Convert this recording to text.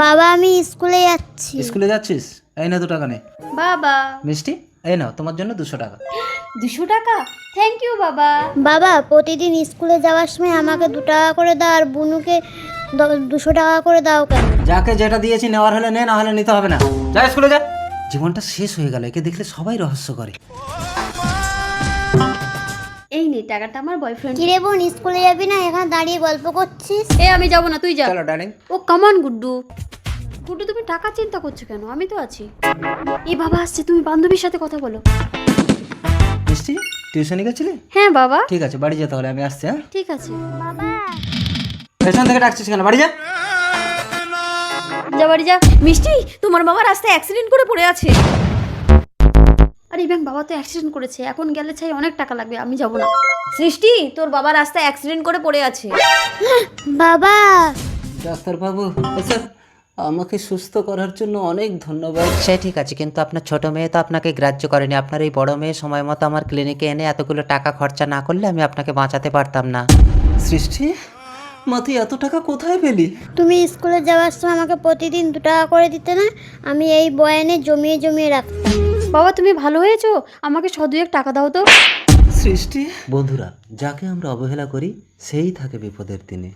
বাবা আমি স্কুলে যাচ্ছি। স্কুলে যাচ্ছিস? এই না 2 টাকা নে। বাবা মিষ্টি, এই নাও তোমার জন্য 200 টাকা। 200 টাকা? থ্যাংক ইউ বাবা। বাবা প্রতিদিন স্কুলে যাওয়ার সময় আমাকে 2 টাকা করে দাও আর বুনুকে 200 টাকা করে দাও কেন? যাকে যেটা দিয়েছি নেওয়ার হলে নে, না হলে নিতে হবে না। যা স্কুলে যা। জীবনটা শেষ হয়ে গেল, একে দেখলে সবাই রহস্য করে। এই নে টাকাটা আমার বয়ফ্রেন্ড। কিরে বোন স্কুলে যাবি না? এখানে দাঁড়িয়ে গল্প করছিস? আমি যাব না, তুই যা। চলো ডার্লিং। ও কামান গুড্ডু। গুড্ডু তুমি টাকা চিন্তা করছো কেন? আমি তো আছি। এই বাবা আসছে, তুমি বান্ধবীর সাথে কথা বলো। মিষ্টি, টিউশনি গেছিলি? হ্যাঁ বাবা। ঠিক আছে, বাড়ি যা তাহলে, আমি আসছি। হ্যাঁ, ঠিক আছে বাবা পেছন থেকে ডাকছিস কেন? বাড়ি যা। যা বাড়ি যা। মিষ্টি, তোমার বাবা রাস্তায় অ্যাক্সিডেন্ট করে পড়ে আছে। আরে ব্যাং, বাবা তো অ্যাক্সিডেন্ট করেছে, এখন গেলে চাই অনেক টাকা লাগবে, আমি যাব না। সৃষ্টি, তোর বাবা রাস্তায় অ্যাক্সিডেন্ট করে পড়ে আছে। বাবা ডাক্তারবাবু, স্যার আমাকে সুস্থ করার জন্য অনেক ধন্যবাদ। সে ঠিক আছে, কিন্তু আপনার ছোট মেয়ে তো আপনাকে গ্রাহ্য করেনি। আপনার এই বড় মেয়ে সময় মতো আমার ক্লিনিকে এনে এতগুলো টাকা খরচা না করলে আমি আপনাকে বাঁচাতে পারতাম না। সৃষ্টি, মা তুই এত টাকা কোথায় পেলি? তুমি স্কুলে যাওয়ার সময় আমাকে প্রতিদিন 2 টাকা করে দিতে না? আমি এই বয়ানে জমিয়ে জমিয়ে রাখতাম। বাবা তুমি ভালো হয়েছো, আমাকে 100-2 টাকা দাও তো। সৃষ্টি, বন্ধুরা, যাকে আমরা অবহেলা করি সেই থাকে বিপদের দিনে।